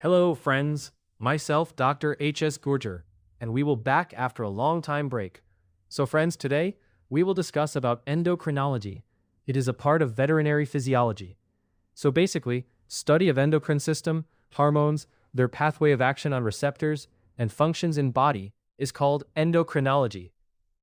Hello, friends. Myself, Dr. H.S. Gurjar, and we will back after a long time break. So, friends, today we will discuss about endocrinology. It is a part of veterinary physiology. So, basically, study of endocrine system, hormones, their pathway of action on receptors, and functions in body is called endocrinology.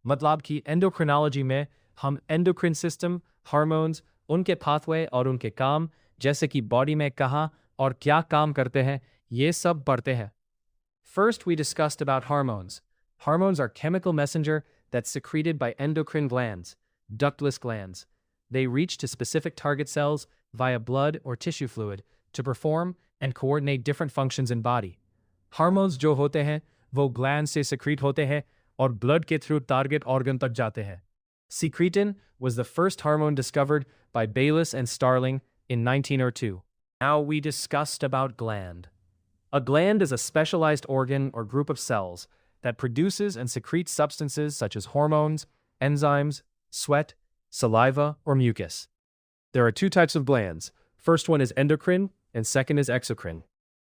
मतलब कि endocrinology में हम endocrine system, hormones, उनके pathway और उनके काम, जैसे कि body में कहाँ और क्या काम करते हैं, ये सब पढ़ते हैं. First, we discussed about hormones. Hormones are chemical messenger that's secreted by endocrine glands, ductless glands. They reach to specific target cells via blood or tissue fluid to perform and coordinate different functions in body. Hormones जो होते हैं, वो glands से secrete होते हैं और blood के through target organ तक जाते हैं. Secretin was the first hormone discovered by Bayliss and Starling in 1902. Now we discussed about gland. A gland is a specialized organ or group of cells that produces and secretes substances such as hormones, enzymes, sweat, saliva, or mucus. There are two types of glands. First one is endocrine, and second is exocrine.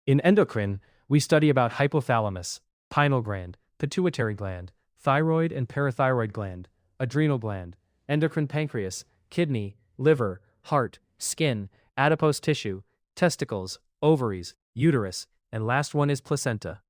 In endocrine, we study about hypothalamus, pineal gland, pituitary gland, thyroid and parathyroid gland, adrenal gland, endocrine pancreas, kidney, liver, heart, skin, adipose tissue, testicles, ovaries, uterus, and last one is placenta.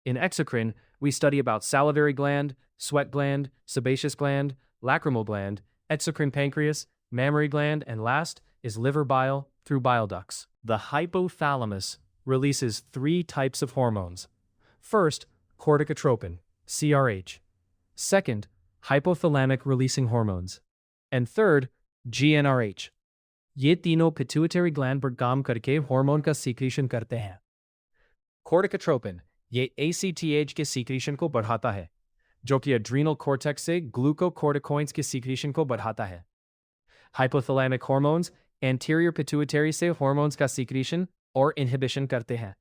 In exocrine, we study about salivary gland, sweat gland, sebaceous gland, lacrimal gland, exocrine pancreas, mammary gland, and last is liver bile through bile ducts. The hypothalamus releases three types of hormones. First, corticotropin, CRH. Second, hypothalamic releasing hormones. And third, GnRH. ये तीनों pituitary gland पर काम करके hormone का secretion करते हैं. Corticotropin, ये ACTH के secretion को बढ़ाता है, जो कि adrenal cortex से glucocorticoids के secretion को बढ़ाता है. Hypothalamic hormones, anterior pituitary से hormones का secretion और inhibition करते हैं.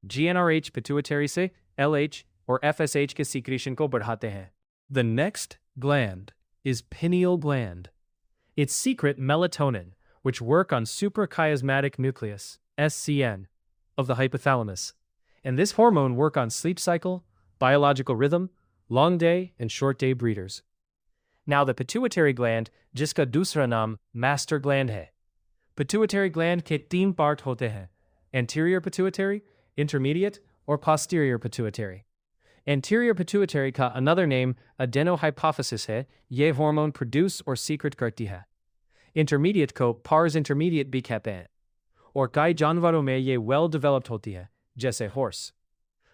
GnRH pituitary से LH or FSH के secretion को बढ़ाते हैं. The next gland is pineal gland. It secretes melatonin, which work on suprachiasmatic nucleus, SCN, of the hypothalamus. And this hormone work on sleep cycle, biological rhythm, long day and short day breeders. Now the pituitary gland, जिसका दूसरा नाम master gland है. Pituitary gland के तीन part होते हैं, anterior pituitary, intermediate, or posterior pituitary. Anterior pituitary का another name adenohypophysis है, ये hormone produce or secrete करती है. Intermediate को pars intermediate भी कहते हैं. और कई जानवरों में ये well developed होती है, जैसे horse.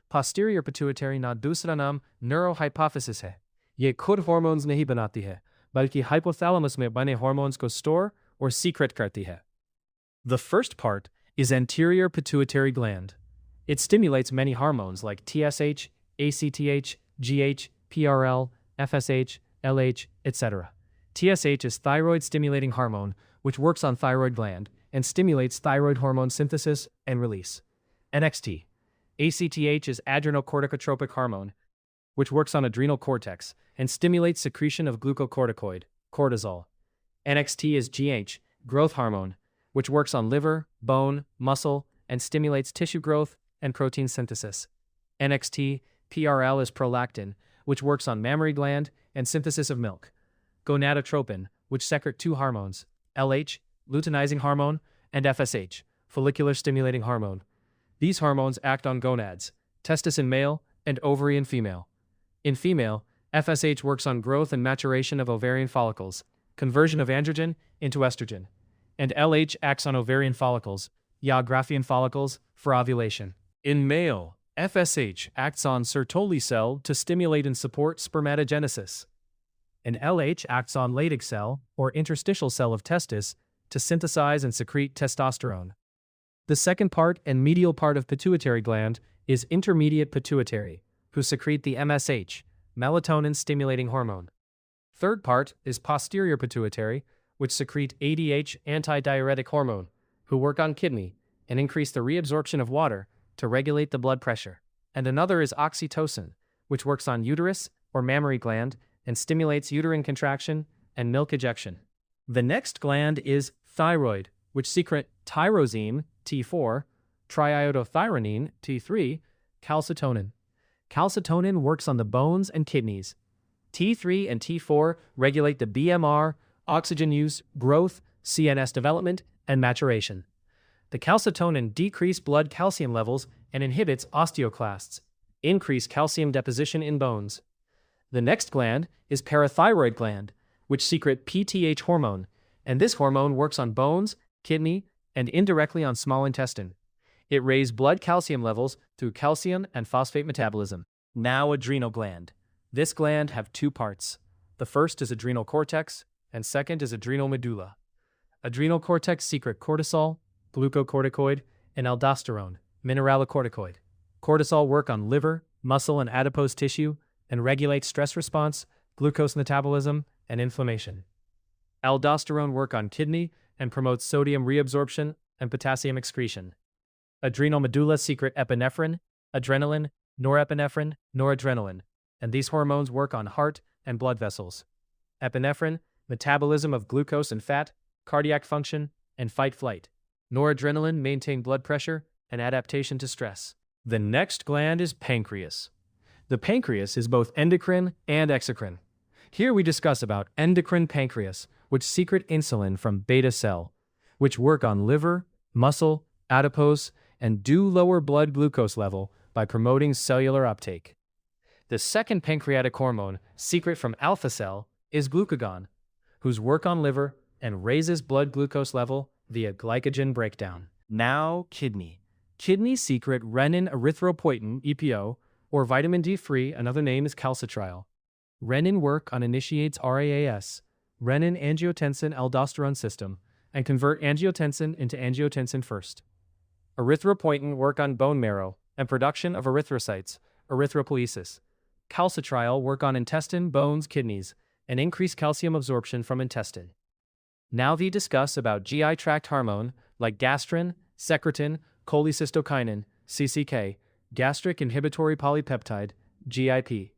Posterior pituitary ना दूसरा नाम neurohypophysis है. ये खुद hormones नहीं बनाती है, बल्कि hypothalamus में बने hormones को store or secrete करती है. The first part is anterior pituitary gland. It stimulates many hormones like TSH, ACTH, GH, PRL, FSH, LH, etc. TSH is thyroid-stimulating hormone, which works on thyroid gland and stimulates thyroid hormone synthesis and release. NXT. ACTH is adrenocorticotropic hormone, which works on adrenal cortex and stimulates secretion of glucocorticoid, cortisol. NXT is GH, growth hormone, which works on liver, bone, muscle, and stimulates tissue growth and protein synthesis. NXT, PRL is prolactin, which works on mammary gland and synthesis of milk. Gonadotropin, which secrete two hormones, LH, luteinizing hormone, and FSH, follicular stimulating hormone. These hormones act on gonads, testis in male and ovary in female. In female, FSH works on growth and maturation of ovarian follicles, conversion of androgen into estrogen, and LH acts on ovarian follicles, Graafian follicles, for ovulation. In male, FSH acts on Sertoli cell to stimulate and support spermatogenesis, and LH acts on Leydig cell, or interstitial cell of testis, to synthesize and secrete testosterone. The second part and medial part of pituitary gland is intermediate pituitary, who secrete the MSH, melatonin-stimulating hormone. Third part is posterior pituitary, which secrete ADH, antidiuretic hormone, who work on kidney and increase the reabsorption of water to regulate the blood pressure. And another is oxytocin, which works on uterus or mammary gland and stimulates uterine contraction and milk ejection. The next gland is thyroid, which secrete tyrosine, T4, triiodothyronine, T3, calcitonin. Calcitonin works on the bones and kidneys. T3 and T4 regulate the BMR, oxygen use, growth, CNS development, and maturation. The calcitonin decrease blood calcium levels and inhibits osteoclasts, increase calcium deposition in bones. The next gland is parathyroid gland, which secrete PTH hormone, and this hormone works on bones, kidney, and indirectly on small intestine. It raises blood calcium levels through calcium and phosphate metabolism. Now adrenal gland. This gland have two parts. The first is adrenal cortex, and second is adrenal medulla. Adrenal cortex secrete cortisol, glucocorticoid, and aldosterone, mineralocorticoid. Cortisol work on liver, muscle, and adipose tissue, and regulate stress response, glucose metabolism, and inflammation. Aldosterone work on kidney and promotes sodium reabsorption and potassium excretion. Adrenal medulla secrete epinephrine, adrenaline, norepinephrine, noradrenaline, and these hormones work on heart and blood vessels. Epinephrine, metabolism of glucose and fat, cardiac function, and fight-flight. Noradrenaline maintain blood pressure and adaptation to stress. The next gland is pancreas. The pancreas is both endocrine and exocrine. Here we discuss about endocrine pancreas, which secrete insulin from beta cell, which work on liver, muscle, adipose, and do lower blood glucose level by promoting cellular uptake. The second pancreatic hormone, secrete from alpha cell, is glucagon, whose work on liver and raises blood glucose level via glycogen breakdown. Now kidney. Kidney secrete renin erythropoietin, EPO, or vitamin D3, another name is calcitriol. Renin work on initiates RAAS, renin-angiotensin-aldosterone system, and convert angiotensin into angiotensin first. Erythropoietin work on bone marrow and production of erythrocytes, erythropoiesis. Calcitriol work on intestine, bones, kidneys, and increase calcium absorption from intestine. Now we discuss about GI tract hormone like gastrin, secretin, cholecystokinin, CCK, gastric inhibitory polypeptide, GIP.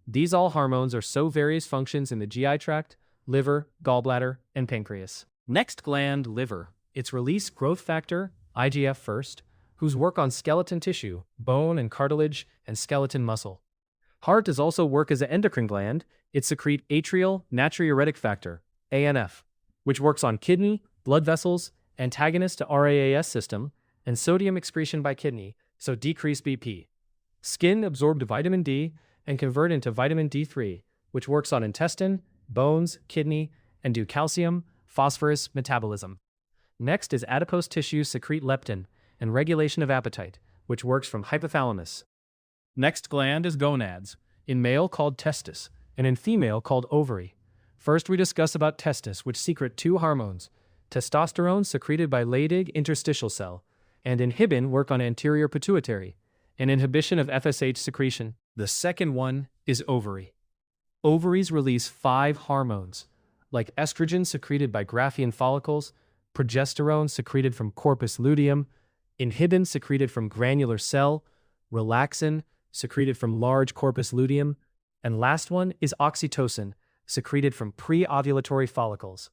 These all hormones are so various functions in the GI tract, liver, gallbladder, and pancreas. Next gland, liver. Its release growth factor, IGF first, whose work on skeleton tissue, bone and cartilage, and skeleton muscle. Heart does also work as an endocrine gland. It secrete atrial natriuretic factor, ANF, which works on kidney, blood vessels, antagonist to RAAS system, and sodium excretion by kidney, so decrease BP. Skin absorb vitamin D and convert into vitamin D3, which works on intestine, bones, kidney, and do calcium, phosphorus metabolism. Next is adipose tissue secrete leptin and regulation of appetite, which works from hypothalamus. Next gland is gonads, in male called testis, and in female called ovary. First we discuss about testis, which secrete two hormones, testosterone secreted by Leydig interstitial cell, and inhibin work on anterior pituitary, and inhibition of FSH secretion. The second one is ovary. Ovaries release 5 hormones, like estrogen secreted by Graafian follicles, progesterone secreted from corpus luteum, inhibin secreted from granular cell, relaxin secreted from large corpus luteum, and last one is oxytocin secreted from pre-ovulatory follicles.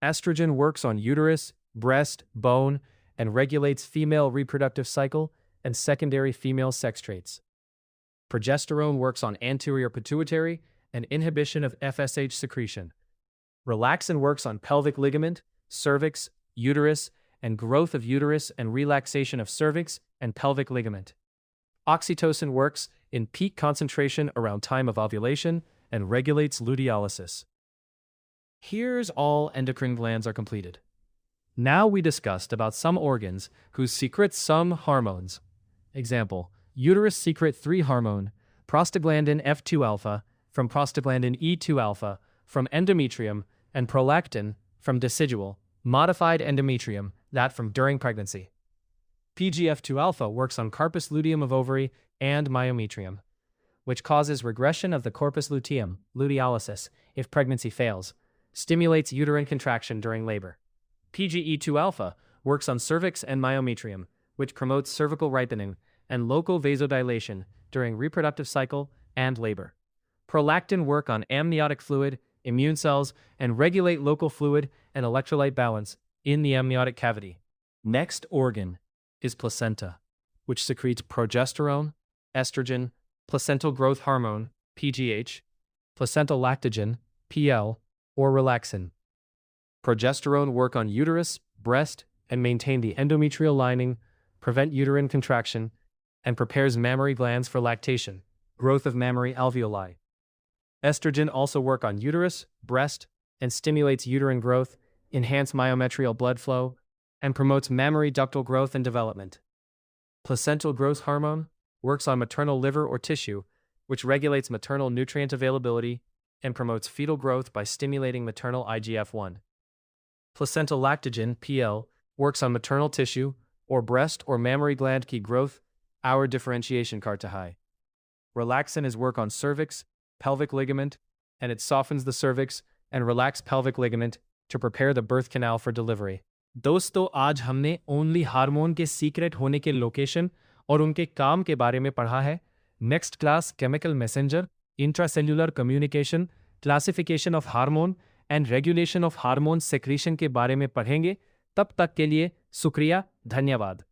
Estrogen works on uterus, breast, bone, and regulates female reproductive cycle and secondary female sex traits. Progesterone works on anterior pituitary and inhibition of FSH secretion. Relaxin works on pelvic ligament, cervix, uterus, and growth of uterus and relaxation of cervix and pelvic ligament. Oxytocin works in peak concentration around time of ovulation and regulates luteolysis. Here's all endocrine glands are completed. Now we discussed about some organs whose secrete some hormones. Example, uterus secrete 3 hormone, prostaglandin F2 alpha, from prostaglandin E2 alpha, from endometrium, and prolactin, from decidual, modified endometrium, that from during pregnancy. PGF2 alpha works on corpus luteum of ovary and myometrium, which causes regression of the corpus luteum, luteolysis, if pregnancy fails, stimulates uterine contraction during labor. PGE2 alpha works on cervix and myometrium, which promotes cervical ripening and local vasodilation during reproductive cycle and labor. Prolactin work on amniotic fluid, immune cells, and regulate local fluid and electrolyte balance in the amniotic cavity. Next organ. is placenta, which secretes progesterone, estrogen, placental growth hormone, PGH, placental lactogen, PL, or relaxin. Progesterone work on uterus, breast, and maintain the endometrial lining, prevent uterine contraction, and prepares mammary glands for lactation, growth of mammary alveoli. Estrogen also work on uterus, breast, and stimulates uterine growth, enhance myometrial blood flow, and promotes mammary ductal growth and development. Placental growth hormone works on maternal liver or tissue, which regulates maternal nutrient availability and promotes fetal growth by stimulating maternal IGF-1. Placental lactogen, PL, works on maternal tissue, or breast or mammary gland key growth, our differentiation kartahai. Relaxin is work on cervix, pelvic ligament, and it softens the cervix and relax pelvic ligament to prepare the birth canal for delivery. दोस्तों आज हमने only hormone के secret होने के location और उनके काम के बारे में पढ़ा है। Next class chemical messenger, intracellular communication, classification of hormone and regulation of hormone secretion के बारे में पढ़ेंगे। तब तक के लिए शुक्रिया, धन्यवाद।